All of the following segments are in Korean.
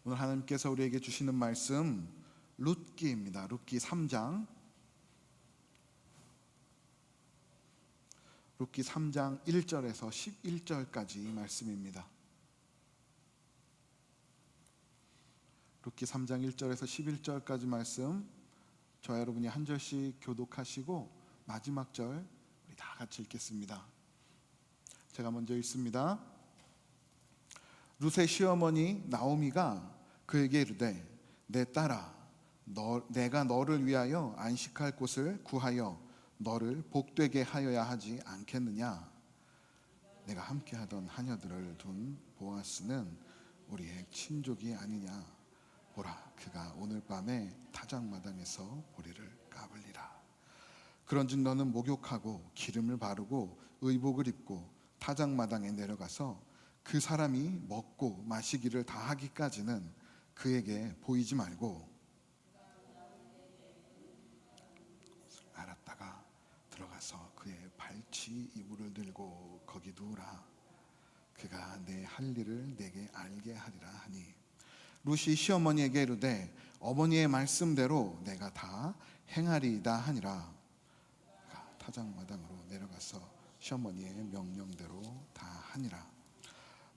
오늘 하나님께서 우리에게 주시는 말씀 룻기입니다. 룻기 3장 1절에서 11절까지 말씀입니다. 룻기 3장 1절에서 11절까지 말씀, 저와 여러분이 한 절씩 교독하시고 마지막 절 우리 다 같이 읽겠습니다. 제가 먼저 읽습니다. 룻의 시어머니 나오미가 그에게 이르되 내 딸아, 내가 너를 위하여 안식할 곳을 구하여 너를 복되게 하여야 하지 않겠느냐? 내가 함께하던 하녀들을 둔 보아스는 우리의 친족이 아니냐? 보라, 그가 오늘 밤에 타작마당에서 보리를 까불리라. 그런즉 너는 목욕하고 기름을 바르고 의복을 입고 타작마당에 내려가서 그 사람이 먹고 마시기를 다 하기까지는 그에게 보이지 말고 알았다가 들어가서 그의 발치 이불을 들고 거기 두으라. 그가 내 할 일을 내게 알게 하리라 하니 룻이 시어머니에게 이르되 어머니의 말씀대로 내가 다 행하리이다 하니라. 그가 타작마당으로 내려가서 시어머니의 명령대로 다 하니라.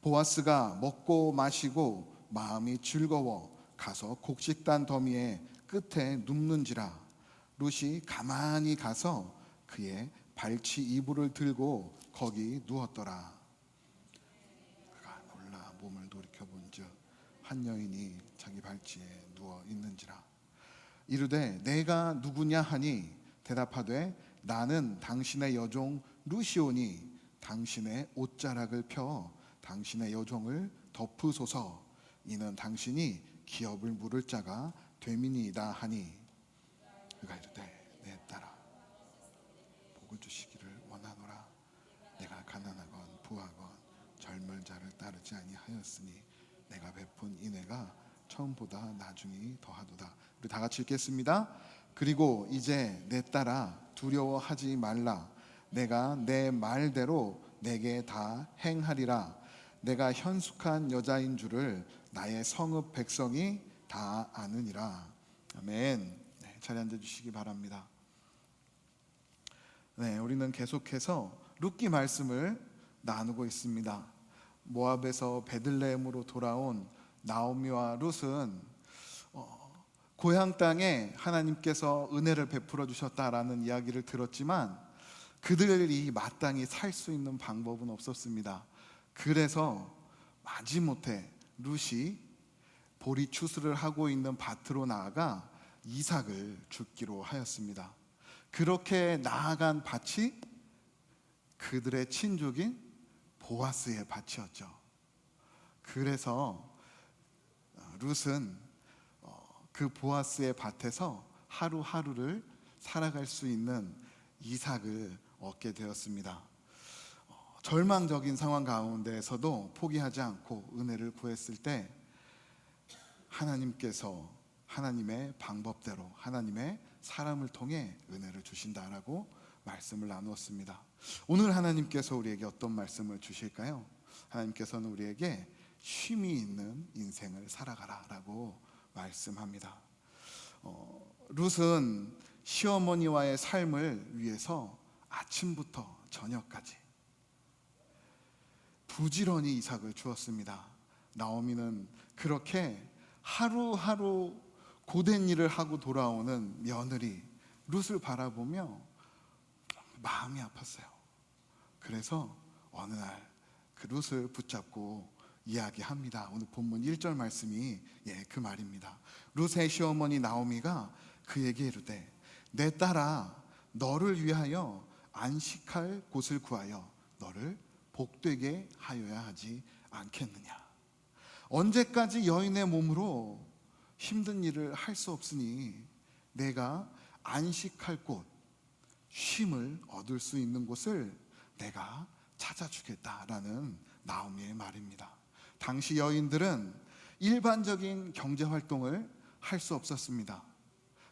보아스가 먹고 마시고 마음이 즐거워 가서 곡식단 더미의 끝에 눕는지라. 룻이 가만히 가서 그의 발치 이불을 들고 거기 누웠더라. 그가 놀라 몸을 돌이켜본즉 한 여인이 자기 발치에 누워 있는지라. 이르되 내가 누구냐 하니 대답하되 나는 당신의 여종 룻이오니 당신의 옷자락을 펴 당신의 여종을 덮으소서. 이는 당신이 기업을 물을 자가 되민이이다 하니 그가 이르되 내 딸아, 복을 주시기를 원하노라. 내가 가난하건 부하건 젊은 자를 따르지 아니하였으니 내가 베푼 인애가 처음보다 나중이 더하도다. 우리 다 같이 읽겠습니다. 그리고 이제 내 딸아, 두려워하지 말라. 내가 내 말대로 내게 다 행하리라. 내가 현숙한 여자인 줄을 나의 성읍 백성이 다 아느니라. 아멘. 네, 자리 앉아주시기 바랍니다. 네, 우리는 계속해서 룻기 말씀을 나누고 있습니다. 모압에서 베들레헴으로 돌아온 나오미와 룻은 고향 땅에 하나님께서 은혜를 베풀어 주셨다라는 이야기를 들었지만 그들이 마땅히 살 수 있는 방법은 없었습니다. 그래서 마지못해 룻이 보리 추수를 하고 있는 밭으로 나아가 이삭을 줍기로 하였습니다. 그렇게 나아간 밭이 그들의 친족인 보아스의 밭이었죠. 그래서 룻은 그 보아스의 밭에서 하루하루를 살아갈 수 있는 이삭을 얻게 되었습니다. 절망적인 상황 가운데에서도 포기하지 않고 은혜를 구했을 때 하나님께서 하나님의 방법대로 하나님의 사람을 통해 은혜를 주신다라고 말씀을 나누었습니다. 오늘 하나님께서 우리에게 어떤 말씀을 주실까요? 하나님께서는 우리에게 쉼이 있는 인생을 살아가라 라고 말씀합니다. 룻은 시어머니와의 삶을 위해서 아침부터 저녁까지 부지런히 이삭을 주었습니다. 나오미는 그렇게 하루하루 고된 일을 하고 돌아오는 며느리 룻을 바라보며 마음이 아팠어요. 그래서 어느 날 그 룻을 붙잡고 이야기합니다. 오늘 본문 1절 말씀이 그 말입니다. 룻의 시어머니 나오미가 그에게 이르되 내 딸아, 너를 위하여 안식할 곳을 구하여 너를 복되게 하여야 하지 않겠느냐. 언제까지 여인의 몸으로 힘든 일을 할 수 없으니 내가 안식할 곳, 쉼을 얻을 수 있는 곳을 내가 찾아주겠다라는 나오미의 말입니다. 당시 여인들은 일반적인 경제활동을 할 수 없었습니다.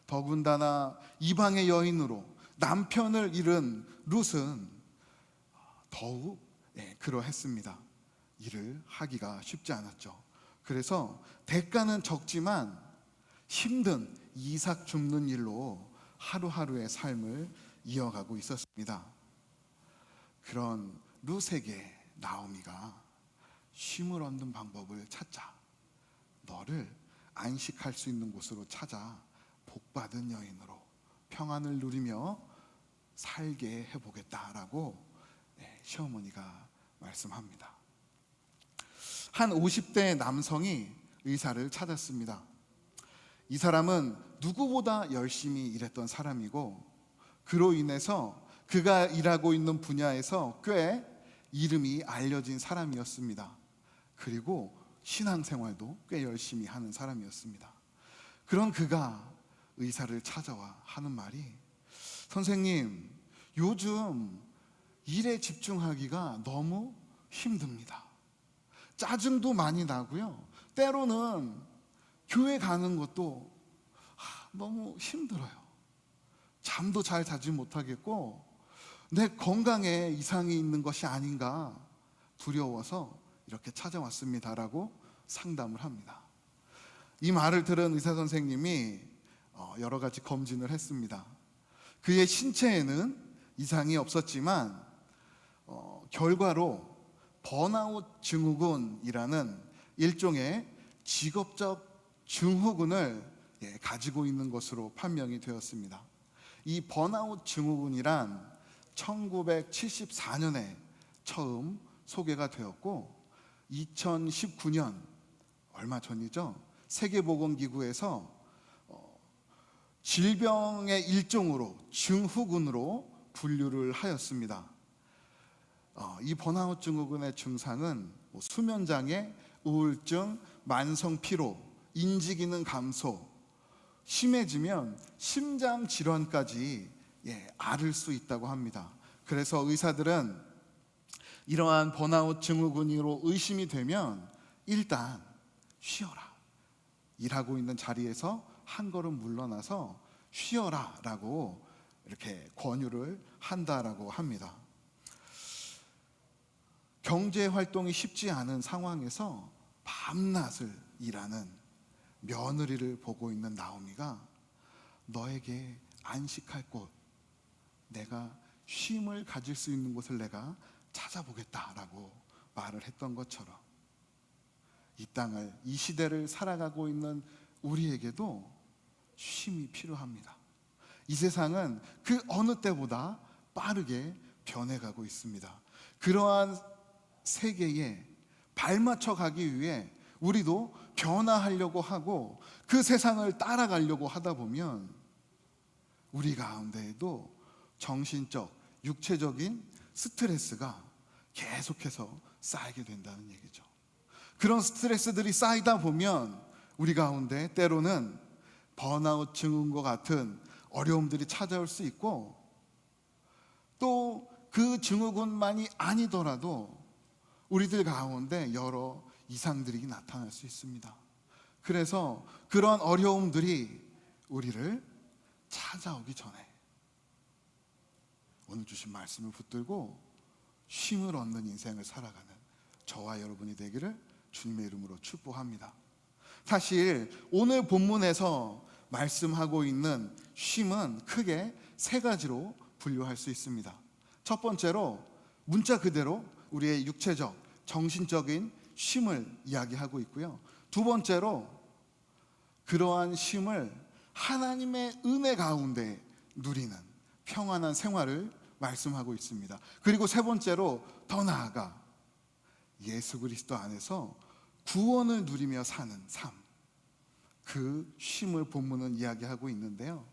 더군다나 이방의 여인으로 남편을 잃은 룻은 더욱 그러했습니다. 일을 하기가 쉽지 않았죠. 그래서 대가는 적지만 힘든 이삭 줍는 일로 하루하루의 삶을 이어가고 있었습니다. 그런 룻에게 나오미가 쉼을 얻는 방법을 찾자, 너를 안식할 수 있는 곳으로 찾아 복받은 여인으로 평안을 누리며 살게 해보겠다라고 시어머니가 말씀합니다. 한 50대 남성이 의사를 찾았습니다. 이 사람은 누구보다 열심히 일했던 사람이고, 그로 인해서 그가 일하고 있는 분야에서 꽤 이름이 알려진 사람이었습니다. 그리고 신앙생활도 꽤 열심히 하는 사람이었습니다. 그런 그가 의사를 찾아와 하는 말이, 선생님, 요즘 일에 집중하기가 너무 힘듭니다. 짜증도 많이 나고요, 때로는 교회 가는 것도 너무 힘들어요. 잠도 잘 자지 못하겠고 내 건강에 이상이 있는 것이 아닌가 두려워서 이렇게 찾아왔습니다라고 상담을 합니다. 이 말을 들은 의사 선생님이 여러 가지 검진을 했습니다. 그의 신체에는 이상이 없었지만 결과로 번아웃 증후군이라는 일종의 직업적 증후군을 가지고 있는 것으로 판명이 되었습니다. 이 번아웃 증후군이란 1974년에 처음 소개가 되었고 2019년 얼마 전이죠, 세계보건기구에서 질병의 일종으로 증후군으로 분류를 하였습니다. 이 번아웃 증후군의 증상은 수면장애, 우울증, 만성피로, 인지기능 감소, 심해지면 심장 질환까지 앓을 수 있다고 합니다. 그래서 의사들은 이러한 번아웃 증후군으로 의심이 되면 일단 쉬어라, 일하고 있는 자리에서 한 걸음 물러나서 쉬어라 라고 이렇게 권유를 한다라고 합니다. 경제 활동이 쉽지 않은 상황에서 밤낮을 일하는 며느리를 보고 있는 나오미가 너에게 안식할 곳, 내가 쉼을 가질 수 있는 곳을 내가 찾아보겠다라고 말을 했던 것처럼 이 땅을, 이 시대를 살아가고 있는 우리에게도 쉼이 필요합니다. 이 세상은 그 어느 때보다 빠르게 변해가고 있습니다. 그러한 세계에 발맞춰 가기 위해 우리도 변화하려고 하고 그 세상을 따라가려고 하다 보면 우리 가운데에도 정신적, 육체적인 스트레스가 계속해서 쌓이게 된다는 얘기죠. 그런 스트레스들이 쌓이다 보면 우리 가운데 때로는 번아웃 증후군과 같은 어려움들이 찾아올 수 있고, 또 그 증후군만이 아니더라도 우리들 가운데 여러 이상들이 나타날 수 있습니다. 그래서 그런 어려움들이 우리를 찾아오기 전에 오늘 주신 말씀을 붙들고 쉼을 얻는 인생을 살아가는 저와 여러분이 되기를 주님의 이름으로 축복합니다. 사실 오늘 본문에서 말씀하고 있는 쉼은 크게 세 가지로 분류할 수 있습니다. 첫 번째로 문자 그대로 우리의 육체적, 정신적인 쉼을 이야기하고 있고요. 두 번째로 그러한 쉼을 하나님의 은혜 가운데 누리는 평안한 생활을 말씀하고 있습니다. 그리고 세 번째로 더 나아가 예수 그리스도 안에서 구원을 누리며 사는 삶, 그 쉼을 본문은 이야기하고 있는데요.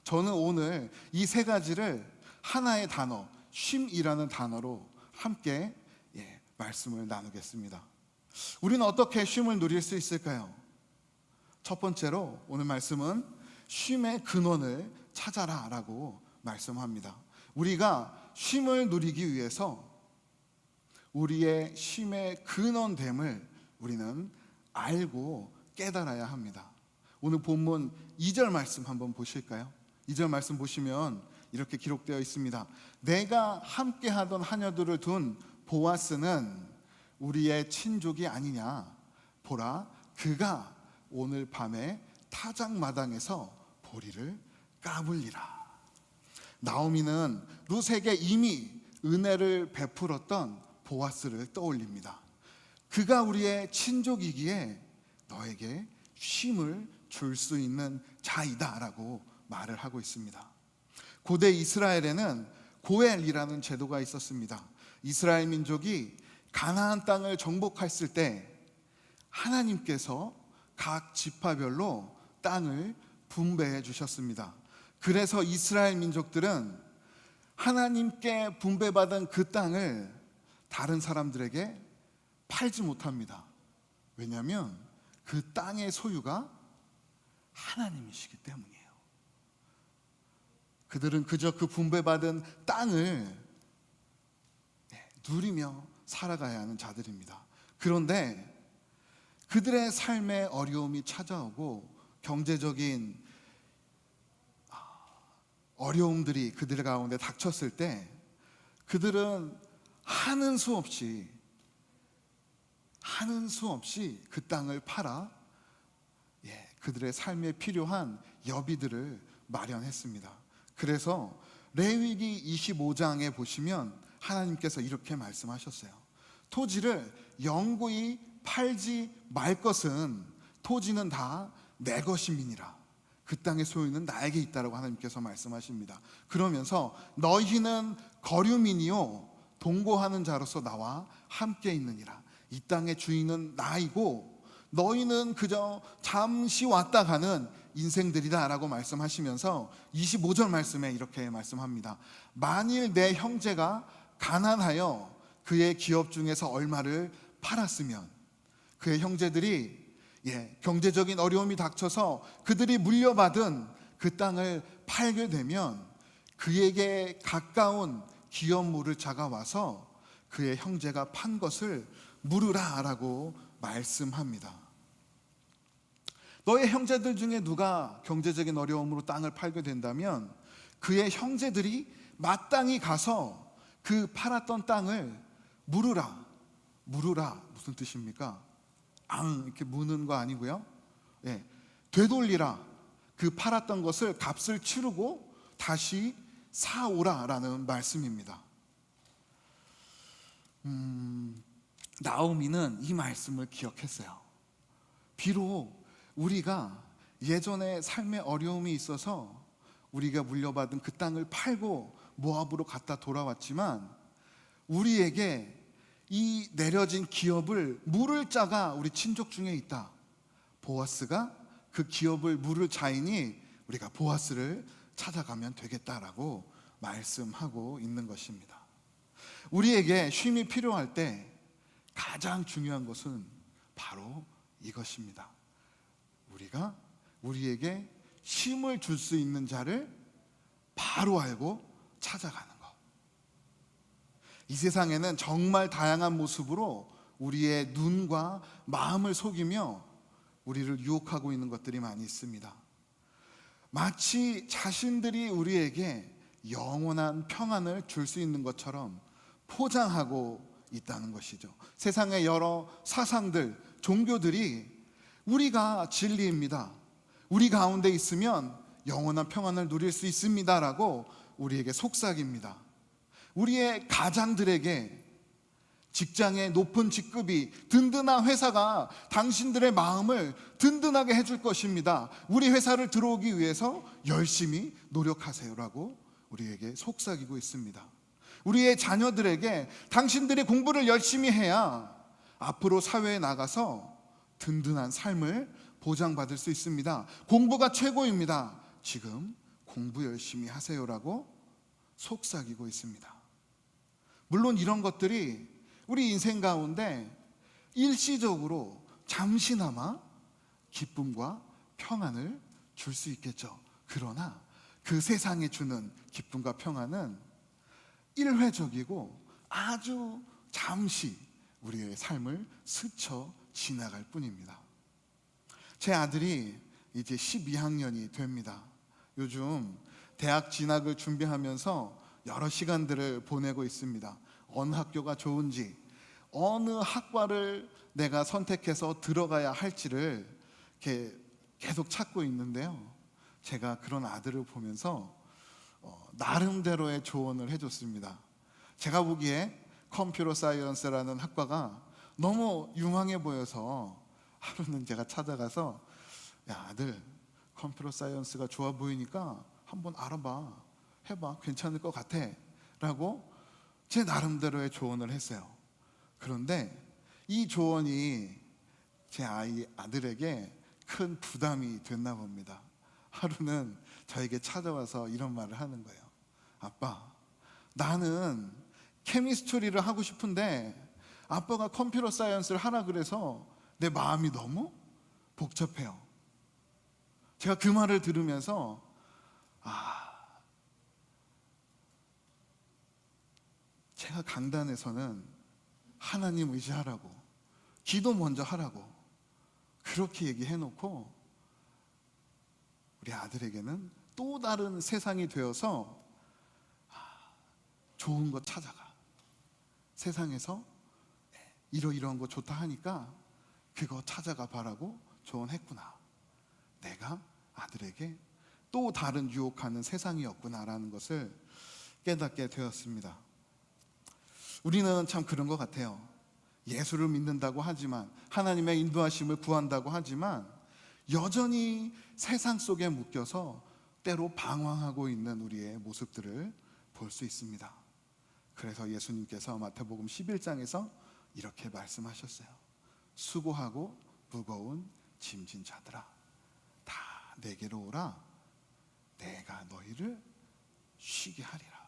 저는 오늘 이 세 가지를 하나의 단어, 쉼이라는 단어로 함께 말씀을 나누겠습니다. 우리는 어떻게 쉼을 누릴 수 있을까요? 첫 번째로 오늘 말씀은 쉼의 근원을 찾아라 라고 말씀합니다. 우리가 쉼을 누리기 위해서 우리의 쉼의 근원됨을 우리는 알고 깨달아야 합니다. 오늘 본문 2절 말씀 한번 보실까요? 2절 말씀 보시면 이렇게 기록되어 있습니다. 내가 함께 하던 하녀들을 둔 보아스는 우리의 친족이 아니냐? 보라, 그가 오늘 밤에 타작마당에서 보리를 까불리라. 나오미는 룻에게 이미 은혜를 베풀었던 보아스를 떠올립니다. 그가 우리의 친족이기에 너에게 쉼을 줄 수 있는 자이다 라고 말을 하고 있습니다. 고대 이스라엘에는 고엘이라는 제도가 있었습니다. 이스라엘 민족이 가나안 땅을 정복했을 때 하나님께서 각 지파별로 땅을 분배해 주셨습니다. 그래서 이스라엘 민족들은 하나님께 분배받은 그 땅을 다른 사람들에게 팔지 못합니다. 왜냐하면 그 땅의 소유가 하나님이시기 때문이에요. 그들은 그저 그 분배받은 땅을 누리며 살아가야 하는 자들입니다. 그런데 그들의 삶에 어려움이 찾아오고 경제적인 어려움들이 그들 가운데 닥쳤을 때 그들은 하는 수 없이 그 땅을 팔아 그들의 삶에 필요한 여비들을 마련했습니다. 그래서 레위기 25장에 보시면 하나님께서 이렇게 말씀하셨어요. 토지를 영구히 팔지 말 것은 토지는 다 내 것임이니라. 그 땅의 소유는 나에게 있다라고 하나님께서 말씀하십니다. 그러면서 너희는 거류민이요 동거하는 자로서 나와 함께 있느니라. 이 땅의 주인은 나이고 너희는 그저 잠시 왔다 가는 인생들이다 라고 말씀하시면서 25절 말씀에 이렇게 말씀합니다. 만일 내 형제가 가난하여 그의 기업 중에서 얼마를 팔았으면 그의 형제들이 경제적인 어려움이 닥쳐서 그들이 물려받은 그 땅을 팔게 되면 그에게 가까운 기업물을 자가 와서 그의 형제가 판 것을 물으라 라고 말씀합니다. 너의 형제들 중에 누가 경제적인 어려움으로 땅을 팔게 된다면 그의 형제들이 마땅히 가서 그 팔았던 땅을 물으라. 무슨 뜻입니까? 이렇게 무는 거 아니고요. 되돌리라. 그 팔았던 것을 값을 치르고 다시 사오라라는 말씀입니다. 나오미는 이 말씀을 기억했어요. 비록 우리가 예전에 삶의 어려움이 있어서 우리가 물려받은 그 땅을 팔고 모압으로 갔다 돌아왔지만 우리에게 이 내려진 기업을 물을 자가 우리 친족 중에 있다. 보아스가 그 기업을 물을 자이니 우리가 보아스를 찾아가면 되겠다라고 말씀하고 있는 것입니다. 우리에게 쉼이 필요할 때 가장 중요한 것은 바로 이것입니다. 우리가 우리에게 쉼을 줄 수 있는 자를 바로 알고 찾아가는 것. 이 세상에는 정말 다양한 모습으로 우리의 눈과 마음을 속이며 우리를 유혹하고 있는 것들이 많이 있습니다. 마치 자신들이 우리에게 영원한 평안을 줄 수 있는 것처럼 포장하고 있다는 것이죠. 세상의 여러 사상들, 종교들이 우리가 진리입니다. 우리 가운데 있으면 영원한 평안을 누릴 수 있습니다라고 우리에게 속삭입니다. 우리의 가장들에게 직장의 높은 직급이, 든든한 회사가 당신들의 마음을 든든하게 해줄 것입니다. 우리 회사를 들어오기 위해서 열심히 노력하세요라고 우리에게 속삭이고 있습니다. 우리의 자녀들에게 당신들이 공부를 열심히 해야 앞으로 사회에 나가서 든든한 삶을 보장받을 수 있습니다. 공부가 최고입니다. 지금 공부 열심히 하세요라고 속삭이고 있습니다. 물론 이런 것들이 우리 인생 가운데 일시적으로 잠시나마 기쁨과 평안을 줄 수 있겠죠. 그러나 그 세상에 주는 기쁨과 평안은 일회적이고 아주 잠시 우리의 삶을 스쳐 지나갈 뿐입니다. 제 아들이 이제 12학년이 됩니다. 요즘 대학 진학을 준비하면서 여러 시간들을 보내고 있습니다. 어느 학교가 좋은지, 어느 학과를 내가 선택해서 들어가야 할지를 이렇게 계속 찾고 있는데요. 제가 그런 아들을 보면서 나름대로의 조언을 해줬습니다. 제가 보기에 컴퓨터 사이언스라는 학과가 너무 유망해 보여서 하루는 제가 찾아가서, 야 아들, 컴퓨터 사이언스가 좋아 보이니까 한번 알아봐, 해봐, 괜찮을 것 같아 라고 제 나름대로의 조언을 했어요. 그런데 이 조언이 제 아들에게 큰 부담이 됐나 봅니다. 하루는 저에게 찾아와서 이런 말을 하는 거예요. 아빠, 나는 케미스트리를 하고 싶은데 아빠가 컴퓨터 사이언스를 하라 그래서 내 마음이 너무 복잡해요. 제가 그 말을 들으면서 제가 강단에서는 하나님 의지하라고, 기도 먼저 하라고 그렇게 얘기해놓고 우리 아들에게는 또 다른 세상이 되어서 좋은 거 찾아가, 세상에서 이러이러한 거 좋다 하니까 그거 찾아가 봐라고 조언했구나. 내가 아들에게 또 다른 유혹하는 세상이었구나라는 것을 깨닫게 되었습니다. 우리는 참 그런 것 같아요. 예수를 믿는다고 하지만, 하나님의 인도하심을 구한다고 하지만 여전히 세상 속에 묶여서 때로 방황하고 있는 우리의 모습들을 볼 수 있습니다. 그래서 예수님께서 마태복음 11장에서 이렇게 말씀하셨어요. 수고하고 무거운 짐진 자들아, 다 내게로 오라. 내가 너희를 쉬게 하리라.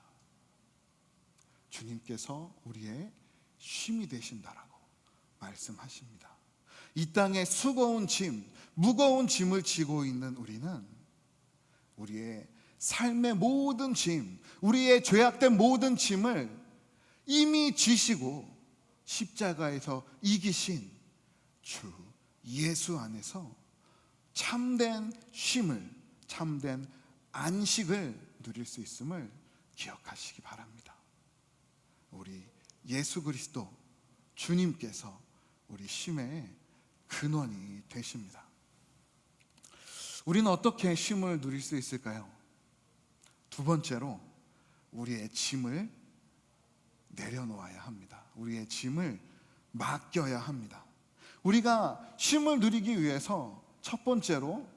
주님께서 우리의 쉼이 되신다라고 말씀하십니다. 이 땅에 수고운 짐, 무거운 짐을 지고 있는 우리는 우리의 삶의 모든 짐, 우리의 죄악된 모든 짐을 이미 지시고 십자가에서 이기신 주 예수 안에서 참된 쉼을, 참된 안식을 누릴 수 있음을 기억하시기 바랍니다. 우리 예수 그리스도 주님께서 우리 쉼의 근원이 되십니다. 우리는 어떻게 쉼을 누릴 수 있을까요? 두 번째로 우리의 짐을 내려놓아야 합니다. 우리의 짐을 맡겨야 합니다. 우리가 쉼을 누리기 위해서 첫 번째로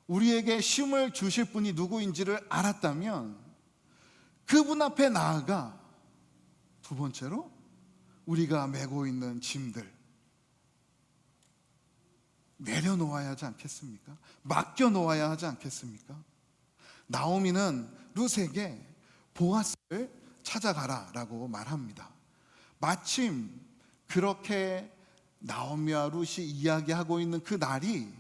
우리에게 쉼을 주실 분이 누구인지를 알았다면 그분 앞에 나아가 두 번째로 우리가 메고 있는 짐들 내려놓아야 하지 않겠습니까? 맡겨놓아야 하지 않겠습니까? 나오미는 룻에게 보아스를 찾아가라 라고 말합니다. 마침 그렇게 나오미와 룻이 이야기하고 있는 그 날이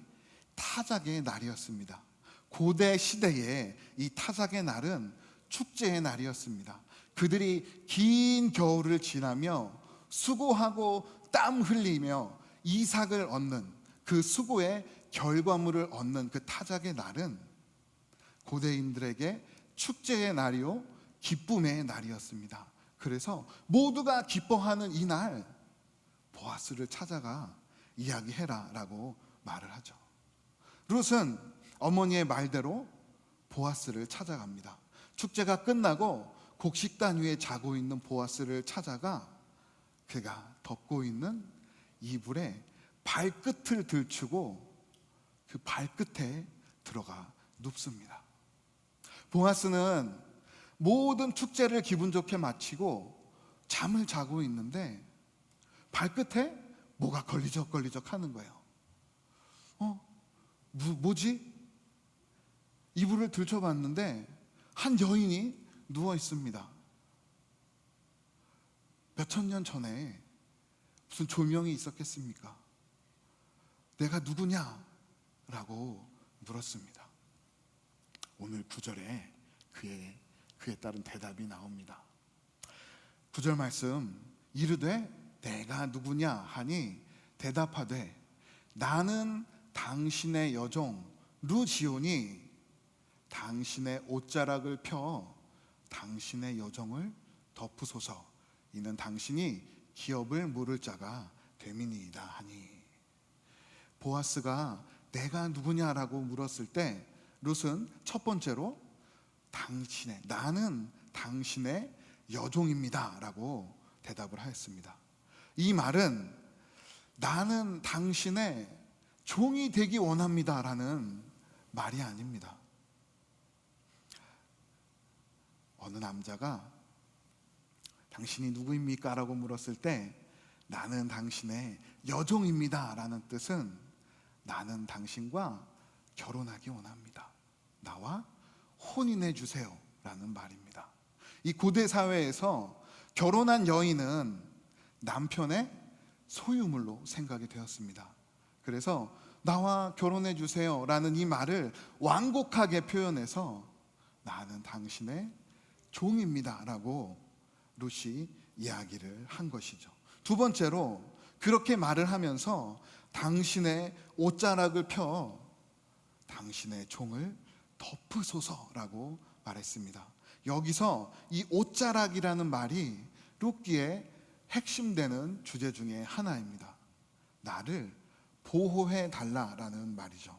타작의 날이었습니다. 고대 시대에 이 타작의 날은 축제의 날이었습니다. 그들이 긴 겨울을 지나며 수고하고 땀 흘리며 이삭을 얻는 그 수고의 결과물을 얻는 그 타작의 날은 고대인들에게 축제의 날이요 기쁨의 날이었습니다. 그래서 모두가 기뻐하는 이 날 보아스를 찾아가 이야기해라 라고 말을 하죠. 룻은 어머니의 말대로 보아스를 찾아갑니다. 축제가 끝나고 곡식단 위에 자고 있는 보아스를 찾아가 그가 덮고 있는 이불에 발끝을 들추고 그 발끝에 들어가 눕습니다. 보아스는 모든 축제를 기분 좋게 마치고 잠을 자고 있는데 발끝에 뭐가 걸리적걸리적 하는 거예요. 뭐지? 이불을 들춰봤는데 한 여인이 누워 있습니다. 몇천 년 전에 무슨 조명이 있었겠습니까? 내가 누구냐? 라고 물었습니다. 오늘 9절에 그에 따른 대답이 나옵니다. 9절 말씀, 이르되 내가 누구냐 하니 대답하되 나는 당신의 여종 룻이오니 당신의 옷자락을 펴 당신의 여종을 덮으소서. 이는 당신이 기업을 물을 자가 됨이니이다 하니. 보아스가 내가 누구냐라고 물었을 때 룻은 첫 번째로 나는 당신의 여종입니다 라고 대답을 하였습니다. 이 말은 나는 당신의 종이 되기 원합니다 라는 말이 아닙니다. 어느 남자가 당신이 누구입니까? 라고 물었을 때 나는 당신의 여종입니다 라는 뜻은 나는 당신과 결혼하기 원합니다. 나와 혼인해 주세요 라는 말입니다. 이 고대 사회에서 결혼한 여인은 남편의 소유물로 생각이 되었습니다. 그래서 나와 결혼해 주세요 라는 이 말을 완곡하게 표현해서 나는 당신의 종입니다 라고 룻이 이야기를 한 것이죠. 두 번째로 그렇게 말을 하면서 당신의 옷자락을 펴 당신의 종을 덮으소서라고 말했습니다. 여기서 이 옷자락이라는 말이 룻기의 핵심되는 주제 중에 하나입니다. 나를 보호해 달라라는 말이죠.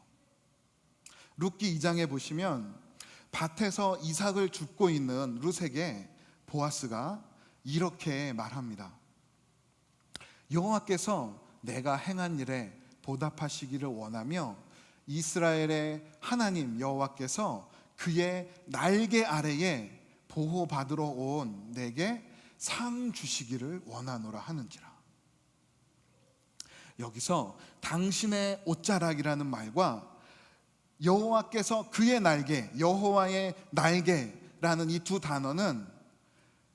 룻기 2장에 보시면 밭에서 이삭을 줍고 있는 룻에게 보아스가 이렇게 말합니다. 여호와께서 내가 행한 일에 보답하시기를 원하며 이스라엘의 하나님 여호와께서 그의 날개 아래에 보호받으러 온 내게 상 주시기를 원하노라 하는지라. 여기서 당신의 옷자락이라는 말과 여호와께서 그의 날개, 여호와의 날개라는 이 두 단어는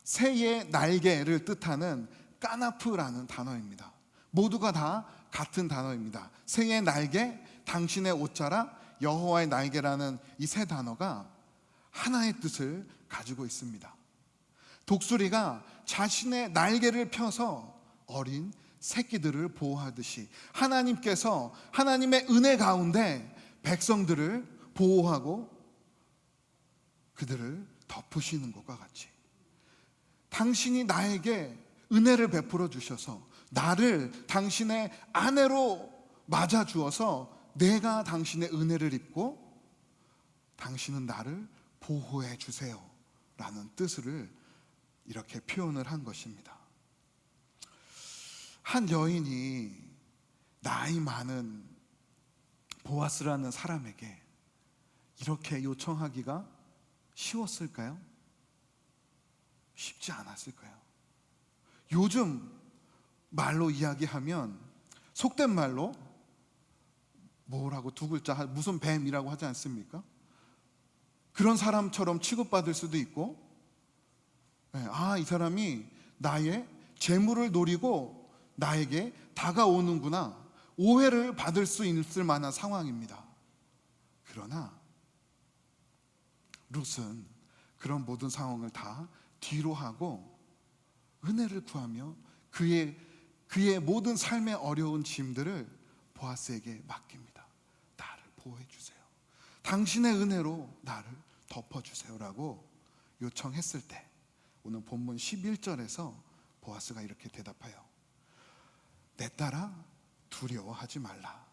새의 날개를 뜻하는 까나프라는 단어입니다. 모두가 다 같은 단어입니다. 새의 날개, 당신의 옷자락, 여호와의 날개라는 이 세 단어가 하나의 뜻을 가지고 있습니다. 독수리가 자신의 날개를 펴서 어린 새끼들을 보호하듯이 하나님께서 하나님의 은혜 가운데 백성들을 보호하고 그들을 덮으시는 것과 같이 당신이 나에게 은혜를 베풀어 주셔서 나를 당신의 아내로 맞아 주어서 내가 당신의 은혜를 입고 당신은 나를 보호해 주세요 라는 뜻을 이렇게 표현을 한 것입니다. 한 여인이 나이 많은 보아스라는 사람에게 이렇게 요청하기가 쉬웠을까요? 쉽지 않았을까요? 요즘 말로 이야기하면 속된 말로 뭐라고 두 글자 무슨 뱀이라고 하지 않습니까? 그런 사람처럼 취급받을 수도 있고, 이 사람이 나의 재물을 노리고 나에게 다가오는구나 오해를 받을 수 있을 만한 상황입니다. 그러나 룻은 그런 모든 상황을 다 뒤로 하고 은혜를 구하며 그의 모든 삶의 어려운 짐들을 보아스에게 맡깁니다. 나를 보호해 주세요. 당신의 은혜로 나를 덮어주세요라고 요청했을 때 오늘 본문 11절에서 보아스가 이렇게 대답하여 내 딸아 두려워하지 말라.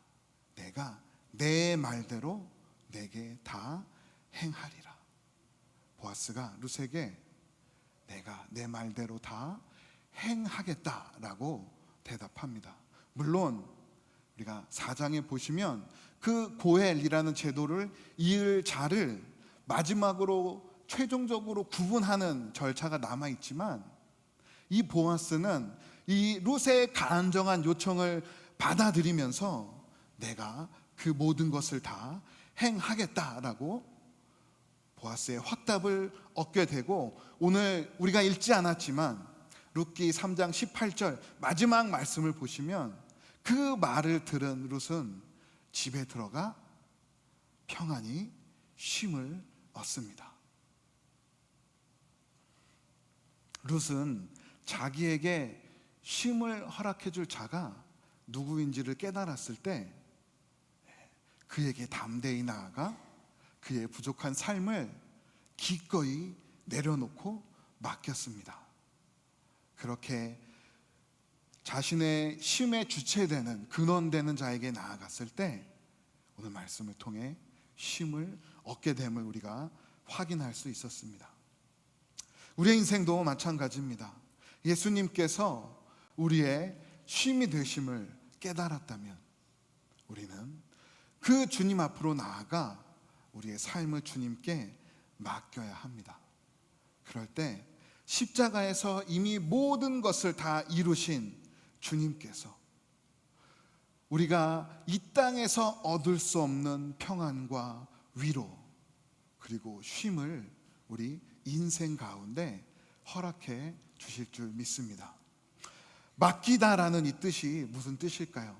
내가 내 말대로 내게 다 행하리라. 보아스가 룻에게 내가 내 말대로 다 행하겠다라고 대답합니다. 물론 우리가 4장에 보시면 그 고엘이라는 제도를 이을 자를 마지막으로 최종적으로 구분하는 절차가 남아있지만 이 보아스는 이 룻의 간절한 요청을 받아들이면서 내가 그 모든 것을 다 행하겠다라고 보아스의 확답을 얻게 되고 오늘 우리가 읽지 않았지만 룻기 3장 18절 마지막 말씀을 보시면 그 말을 들은 룻은 집에 들어가 평안히 쉼을 얻습니다. 룻은 자기에게 쉼을 허락해 줄 자가 누구인지를 깨달았을 때 그에게 담대히 나아가 그의 부족한 삶을 기꺼이 내려놓고 맡겼습니다. 그렇게 자신의 쉼의 주체되는 근원되는 자에게 나아갔을 때 오늘 말씀을 통해 쉼을 얻게 됨을 우리가 확인할 수 있었습니다. 우리의 인생도 마찬가지입니다. 예수님께서 우리의 쉼이 되심을 깨달았다면 우리는 그 주님 앞으로 나아가 우리의 삶을 주님께 맡겨야 합니다. 그럴 때 십자가에서 이미 모든 것을 다 이루신 주님께서 우리가 이 땅에서 얻을 수 없는 평안과 위로 그리고 쉼을 우리 인생 가운데 허락해 주실 줄 믿습니다. 맡기다라는 이 뜻이 무슨 뜻일까요?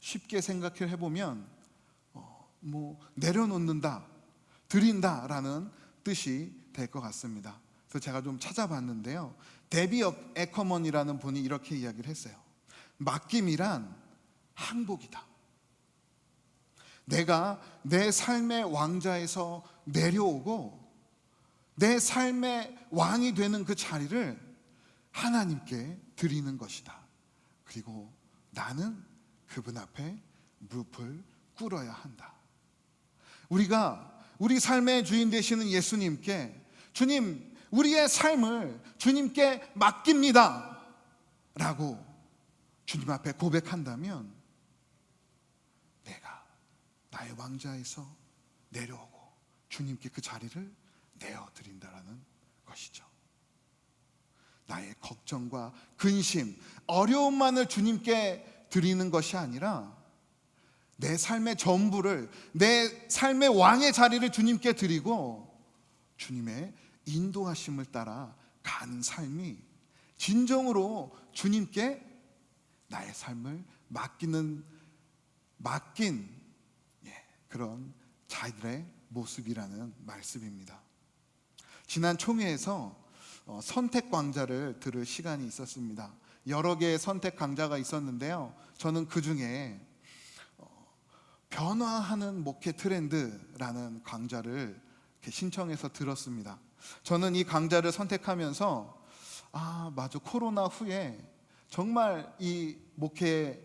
쉽게 생각해 보면 내려놓는다, 드린다라는 뜻이 될 것 같습니다. 그래서 제가 좀 찾아봤는데요. 데비 에커먼이라는 분이 이렇게 이야기를 했어요. 맡김이란 항복이다. 내가 내 삶의 왕자에서 내려오고 내 삶의 왕이 되는 그 자리를 하나님께 드리는 것이다. 그리고 나는 그분 앞에 무릎을 꿇어야 한다. 우리가 우리 삶의 주인 되시는 예수님께 주님, 우리의 삶을 주님께 맡깁니다 라고 주님 앞에 고백한다면 내가 나의 왕자에서 내려오고 주님께 그 자리를 내어드린다라는 것이죠. 나의 걱정과 근심, 어려움만을 주님께 드리는 것이 아니라 내 삶의 전부를, 내 삶의 왕의 자리를 주님께 드리고 주님의 인도하심을 따라 가는 삶이 진정으로 주님께 나의 삶을 맡긴 그런 자들의 모습이라는 말씀입니다. 지난 총회에서 선택 강좌를 들을 시간이 있었습니다. 여러 개의 선택 강좌가 있었는데요. 저는 그 중에 변화하는 목회 트렌드라는 강좌를 이렇게 신청해서 들었습니다. 저는 이 강좌를 선택하면서 맞아, 코로나 후에 정말 이 목회의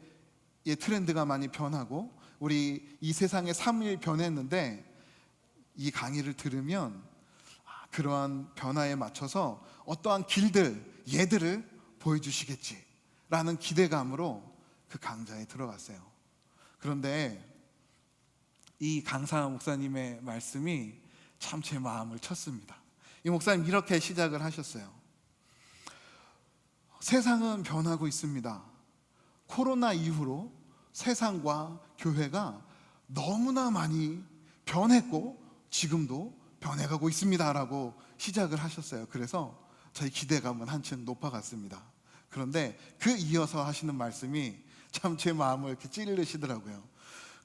트렌드가 많이 변하고 우리 이 세상에 삶이 변했는데 이 강의를 들으면 그러한 변화에 맞춰서 어떠한 예들을 보여주시겠지라는 기대감으로 그 강좌에 들어갔어요. 그런데 이 강사 목사님의 말씀이 참 제 마음을 쳤습니다. 이 목사님 이렇게 시작을 하셨어요. 세상은 변하고 있습니다. 코로나 이후로 세상과 교회가 너무나 많이 변했고 지금도 변해가고 있습니다 라고 시작을 하셨어요. 그래서 저희 기대감은 한층 높아갔습니다. 그런데 그 이어서 하시는 말씀이 참 제 마음을 이렇게 찌르시더라고요.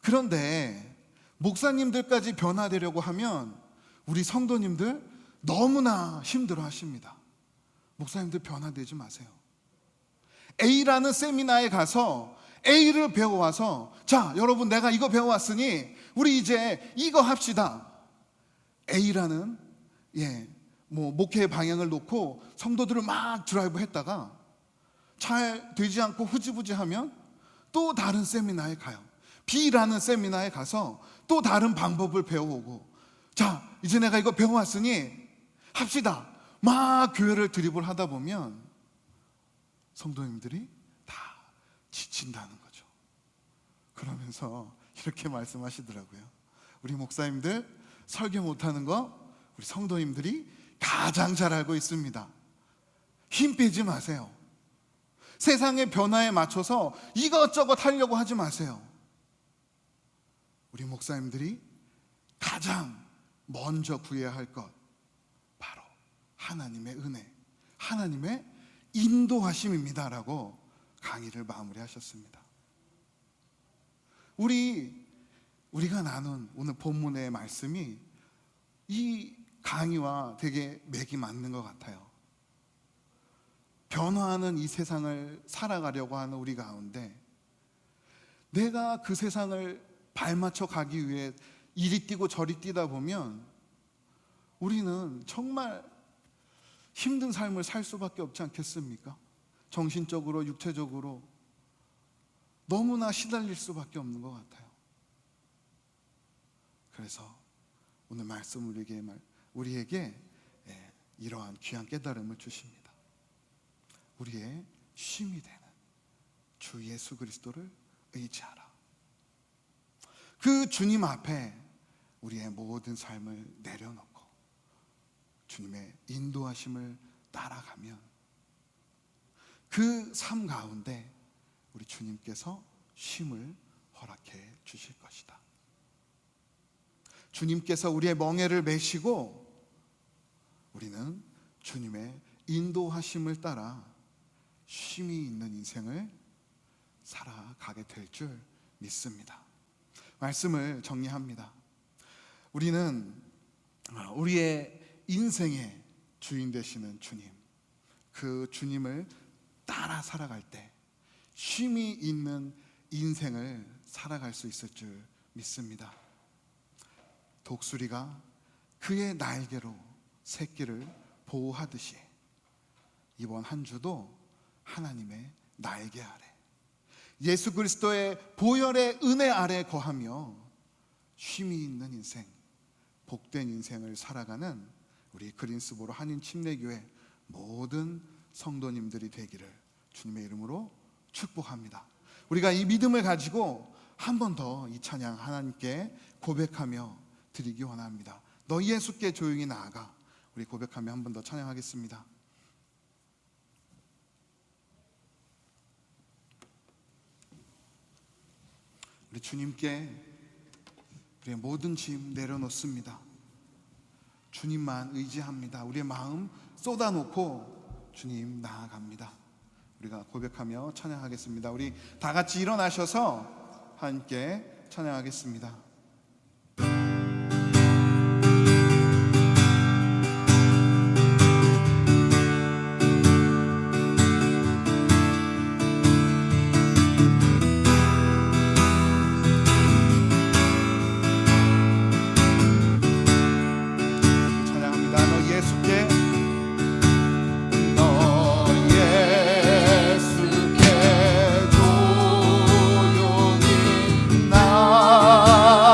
그런데 목사님들까지 변화되려고 하면 우리 성도님들 너무나 힘들어 하십니다. 목사님들 변화되지 마세요. A라는 세미나에 가서 A를 배워와서 자, 여러분 내가 이거 배워왔으니 우리 이제 이거 합시다. A라는 목회의 방향을 놓고 성도들을 막 드라이브 했다가 잘 되지 않고 흐지부지하면 또 다른 세미나에 가요. B라는 세미나에 가서 또 다른 방법을 배워오고 자, 이제 내가 이거 배워왔으니 합시다. 막 교회를 드리블 하다 보면 성도님들이 다 지친다는 거죠. 그러면서 이렇게 말씀하시더라고요. 우리 목사님들 설교 못하는 거 우리 성도님들이 가장 잘 알고 있습니다. 힘 빼지 마세요. 세상의 변화에 맞춰서 이것저것 하려고 하지 마세요. 우리 목사님들이 가장 먼저 구해야 할 것 바로 하나님의 은혜, 하나님의 인도하심입니다라고 강의를 마무리하셨습니다. 우리가 나눈 오늘 본문의 말씀이 이 강의와 되게 맥이 맞는 것 같아요. 변화하는 이 세상을 살아가려고 하는 우리 가운데 내가 그 세상을 발맞춰 가기 위해 이리 뛰고 저리 뛰다 보면 우리는 정말 힘든 삶을 살 수밖에 없지 않겠습니까? 정신적으로, 육체적으로 너무나 시달릴 수밖에 없는 것 같아요. 그래서 오늘 말씀 우리에게 이러한 귀한 깨달음을 주십니다. 우리의 쉼이 되는 주 예수 그리스도를 의지하라. 그 주님 앞에 우리의 모든 삶을 내려놓고 주님의 인도하심을 따라가면 그 삶 가운데 우리 주님께서 쉼을 허락해 주실 것이다. 주님께서 우리의 멍에를 메시고 우리는 주님의 인도하심을 따라 쉼이 있는 인생을 살아가게 될 줄 믿습니다. 말씀을 정리합니다. 우리는 우리의 인생의 주인 되시는 주님, 그 주님을 따라 살아갈 때 쉼이 있는 인생을 살아갈 수 있을 줄 믿습니다. 독수리가 그의 날개로 새끼를 보호하듯이 이번 한 주도 하나님의 날개 아래, 예수 그리스도의 보혈의 은혜 아래 거하며 쉼이 있는 인생, 복된 인생을 살아가는 우리 그린스보로 한인 침례교회 모든 성도님들이 되기를 주님의 이름으로 축복합니다. 우리가 이 믿음을 가지고 한 번 더 이 찬양 하나님께 고백하며 드리기 원합니다. 너 예수께 조용히 나아가. 우리 고백하며 한 번 더 찬양하겠습니다. 우리 주님께 우리의 모든 짐 내려놓습니다. 주님만 의지합니다. 우리의 마음 쏟아놓고 주님 나아갑니다. 우리가 고백하며 찬양하겠습니다. 우리 다 같이 일어나셔서 함께 찬양하겠습니다. 나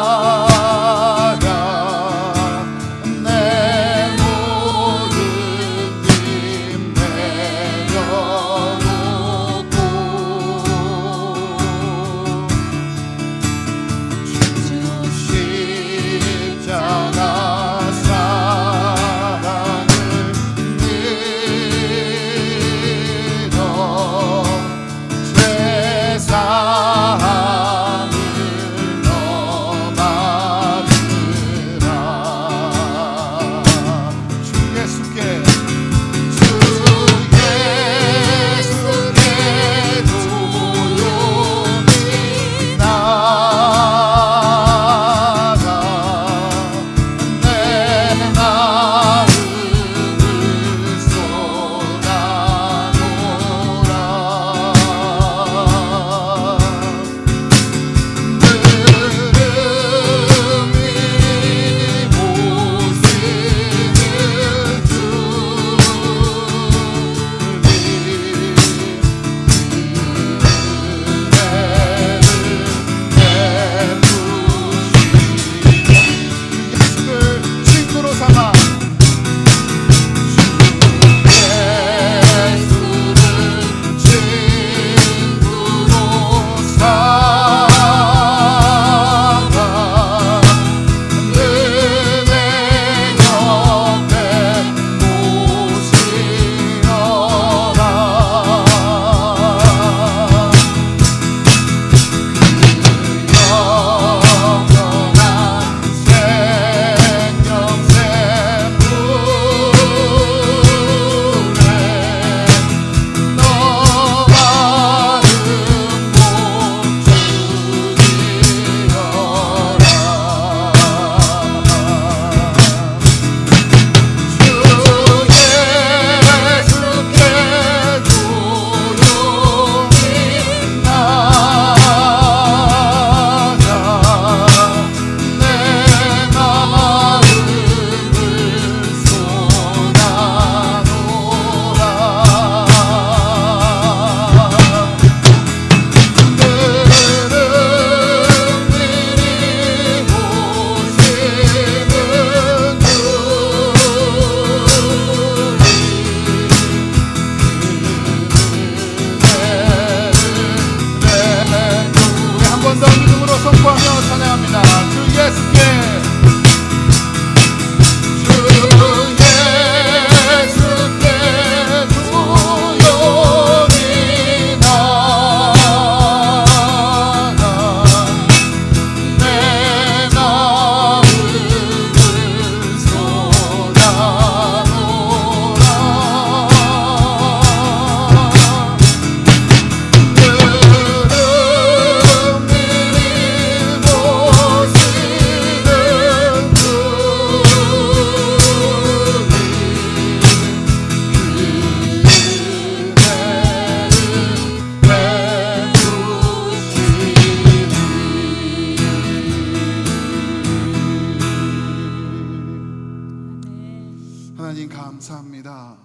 감사합니다.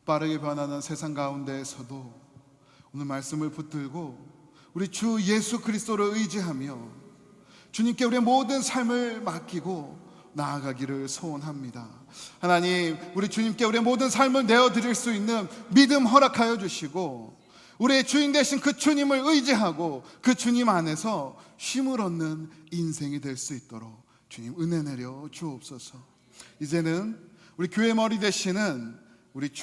빠르게 변하는 세상 가운데에서도 오늘 말씀을 붙들고 우리 주 예수 그리스도를 의지하며 주님께 우리의 모든 삶을 맡기고 나아가기를 소원합니다. 하나님, 우리 주님께 우리의 모든 삶을 내어드릴 수 있는 믿음 허락하여 주시고 우리의 주인 되신 그 주님을 의지하고 그 주님 안에서 쉼을 얻는 인생이 될 수 있도록 주님 은혜 내려 주옵소서. 이제는 우리 교회 머리 되시는 우리 주